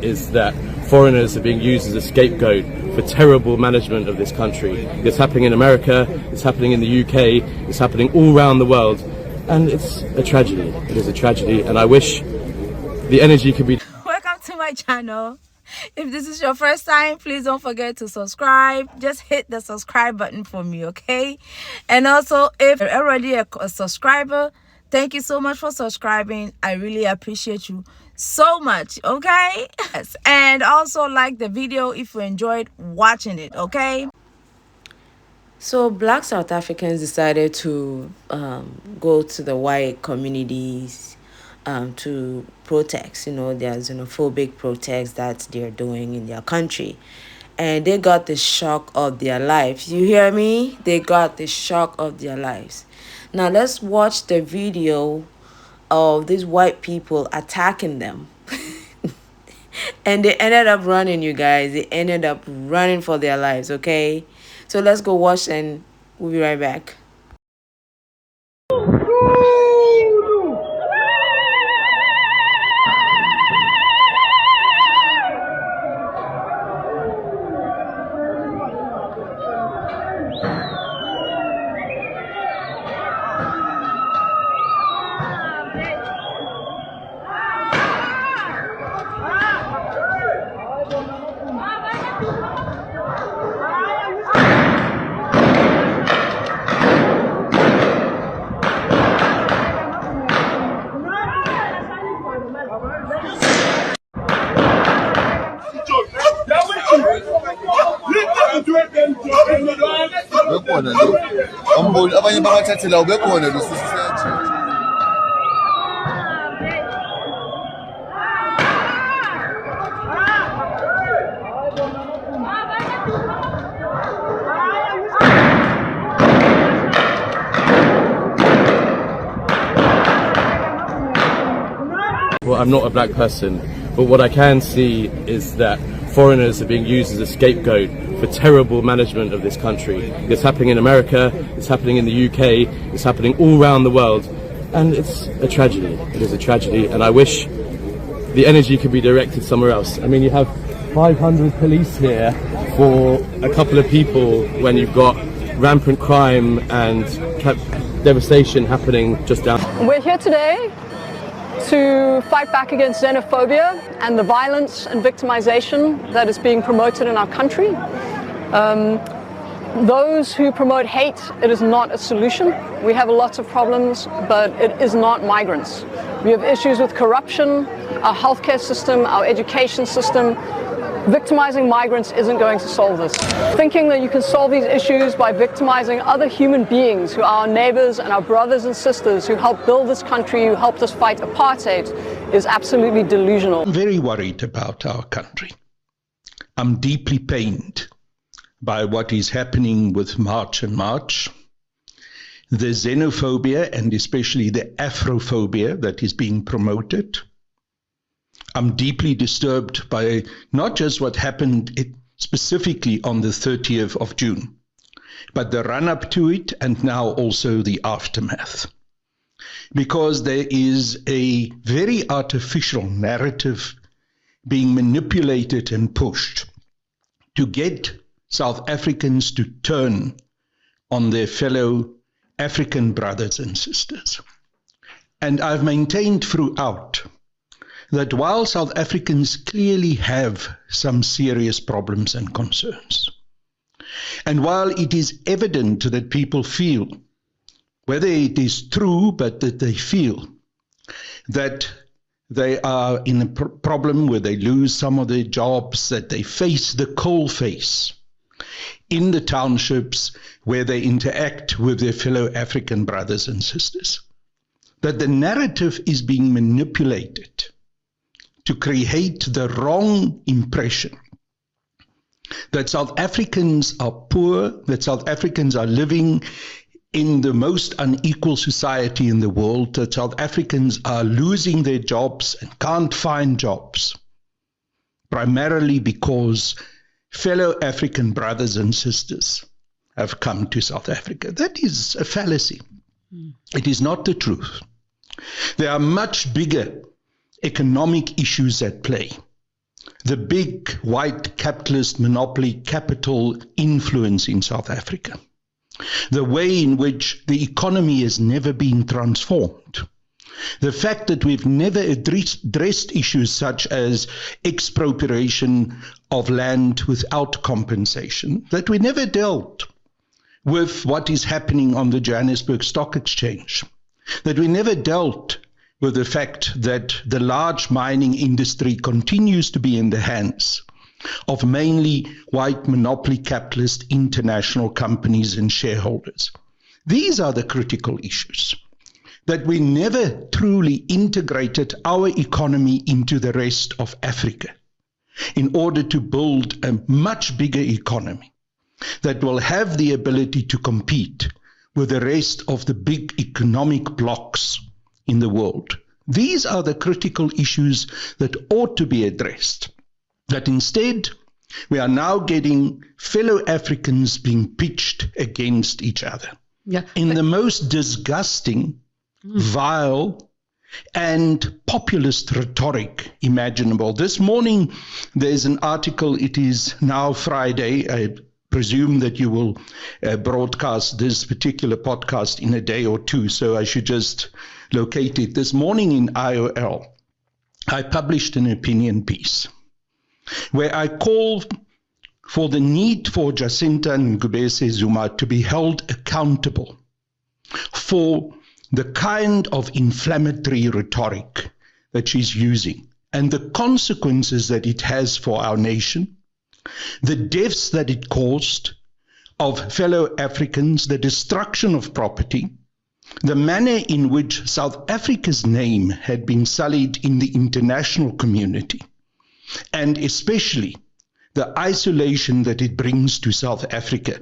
Is that foreigners are being used as a scapegoat for terrible management of this country. It's happening in America, it's happening in the UK, it's happening all around the world, and it's a tragedy. It is a tragedy, and I wish the energy could be... Welcome to my channel. If this is your first time, please don't forget to subscribe. Just hit the subscribe button for me, okay? And also, if you're already a subscriber, thank you so much for subscribing. I really appreciate you so much, okay? Yes. And also like the video if you enjoyed watching it, okay? So Black South Africans decided to go to the white communities to protest, their xenophobic protests that they're doing in their country. And they got the shock of their lives. You hear me? They got the shock of their lives. Now let's watch the video of these white people attacking them. And they ended up running, you guys. They ended up running for their lives, okay? So let's go watch and we'll be right back. Well, I'm not a black person, but what I can see is that foreigners are being used as a scapegoat for terrible management of this country. It's happening in America, it's happening in the UK, it's happening all around the world, and it's a tragedy. It is a tragedy, and I wish the energy could be directed somewhere else. I mean, you have 500 police here for a couple of people when you've got rampant crime and devastation happening just down. We're here today to fight back against xenophobia and the violence and victimization that is being promoted in our country. Those who promote hate, it is not a solution. We have lots of problems, but it is not migrants. We have issues with corruption, our healthcare system, our education system. Victimizing migrants isn't going to solve this. Thinking that you can solve these issues by victimizing other human beings who are our neighbors and our brothers and sisters who helped build this country, who helped us fight apartheid, is absolutely delusional. I'm very worried about our country. I'm deeply pained by what is happening with March and March, the xenophobia and especially the Afrophobia that is being promoted. I'm deeply disturbed by not just what happened specifically on the 30th of June, but the run-up to it and now also the aftermath. Because there is a very artificial narrative being manipulated and pushed to get South Africans to turn on their fellow African brothers and sisters. And I've maintained throughout that while South Africans clearly have some serious problems and concerns, and while it is evident that people feel, whether it is true, but that they feel that they are in a problem where they lose some of their jobs, that they face the coal face in the townships where they interact with their fellow African brothers and sisters, that the narrative is being manipulated to create the wrong impression that South Africans are poor, that South Africans are living in the most unequal society in the world, that South Africans are losing their jobs and can't find jobs, primarily because fellow African brothers and sisters have come to South Africa. That is a fallacy. It is not the truth. There are much bigger economic issues at play. The big white capitalist monopoly capital influence in South Africa. The way in which the economy has never been transformed. The fact that we've never addressed issues such as expropriation of land without compensation. That we never dealt with what is happening on the Johannesburg Stock Exchange. That we never dealt with the fact that the large mining industry continues to be in the hands of mainly white monopoly capitalist international companies and shareholders. These are the critical issues. That we never truly integrated our economy into the rest of Africa in order to build a much bigger economy that will have the ability to compete with the rest of the big economic blocks in the world. These are the critical issues that ought to be addressed. That instead, we are now getting fellow Africans being pitched against each other in the most disgusting, vile, and populist rhetoric imaginable. This morning, there's an article. It is now Friday. I presume that you will broadcast this particular podcast in a day or two, so I should just locate it. This morning in IOL, I published an opinion piece where I called for the need for Jacinta Ngubese Zuma to be held accountable for the kind of inflammatory rhetoric that she's using and the consequences that it has for our nation, the deaths that it caused of fellow Africans, the destruction of property, the manner in which South Africa's name had been sullied in the international community, and especially the isolation that it brings to South Africa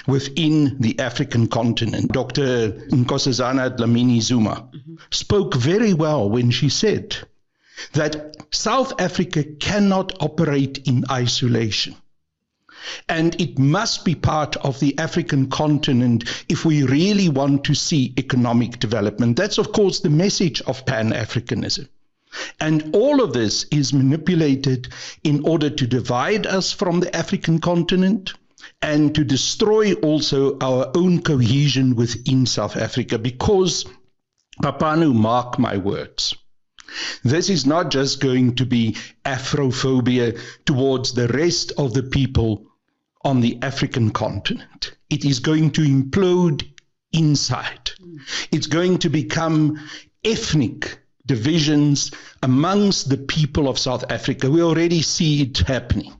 within the African continent. Dr. Nkosazana Dlamini Zuma spoke very well when she said that South Africa cannot operate in isolation. And it must be part of the African continent if we really want to see economic development. That's, of course, the message of Pan-Africanism. And all of this is manipulated in order to divide us from the African continent and to destroy also our own cohesion within South Africa. Because, Papanu, mark my words, this is not just going to be Afrophobia towards the rest of the people on the African continent. It is going to implode inside. It's going to become ethnic divisions amongst the people of South Africa. We already see it happening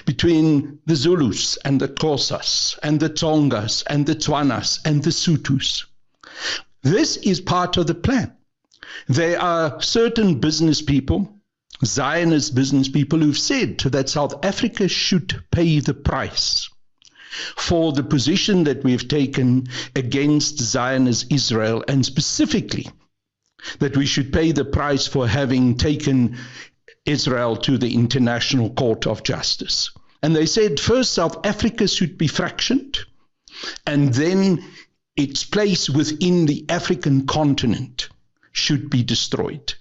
between the Zulus and the Xhosas and the Tsongas and the Tswanas and the Sothos. This is part of the plan. There are certain business people, Zionist business people, who've said that South Africa should pay the price for the position that we've taken against Zionist Israel, and specifically that we should pay the price for having taken Israel to the International Court of Justice. And they said first South Africa should be fractioned, and then its place within the African continent should be destroyed.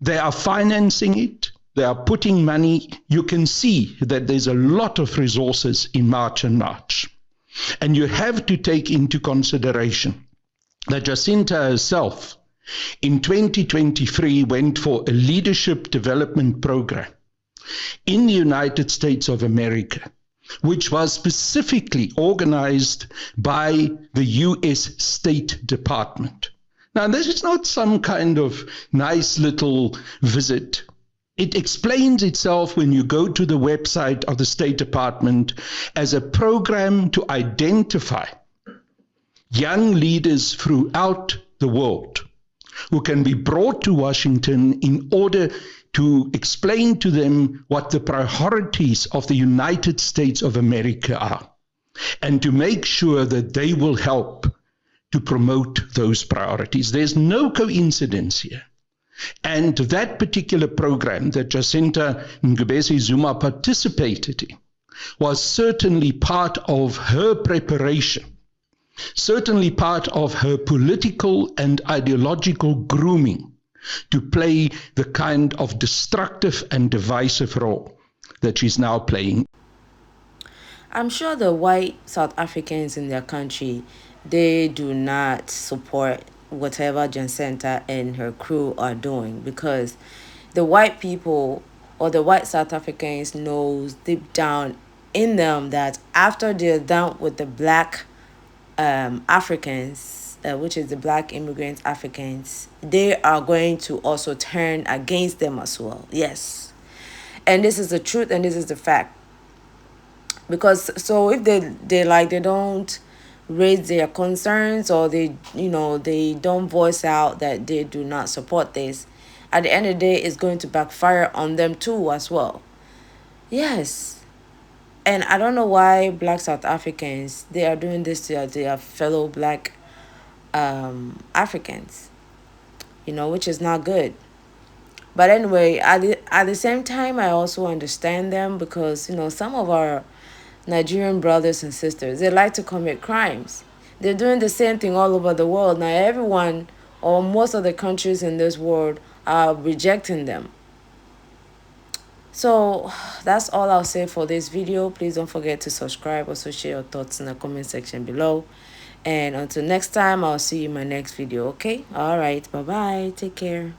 They are financing it. They are putting money. You can see that there's a lot of resources in March and March. And you have to take into consideration that Jacinta herself in 2023 went for a leadership development program in the United States of America, which was specifically organized by the U.S. State Department. Now, this is not some kind of nice little visit. It explains itself when you go to the website of the State Department as a program to identify young leaders throughout the world who can be brought to Washington in order to explain to them what the priorities of the United States of America are, and to make sure that they will help to promote those priorities. There's no coincidence here. And that particular program that Jacinta Ngubese Zuma participated in was certainly part of her preparation, certainly part of her political and ideological grooming to play the kind of destructive and divisive role that she's now playing. I'm sure the white South Africans in their country, they do not support whatever Jacinta and her crew are doing, because the white people or the white South Africans knows deep down in them that after they're done with the black Africans, which is the black immigrant Africans, they are going to also turn against them as well. Yes. And this is the truth and this is the fact. Because so if they don't raise their concerns, or they don't voice out that they do not support this, at the end of the day it's going to backfire on them too as well. Yes. And I don't know why black South Africans, they are doing this to their fellow black Africans, which is not good. But anyway, at the same time, I also understand them, because some of our Nigerian brothers and sisters, they like to commit crimes. They're doing the same thing all over the world. Now everyone, or most of the countries in this world, are rejecting them. So that's all I'll say for this video. Please don't forget to subscribe. Also share your thoughts in the comment section below. And until next time, I'll see you in my next video. Okay? All right. Bye-bye. Take care.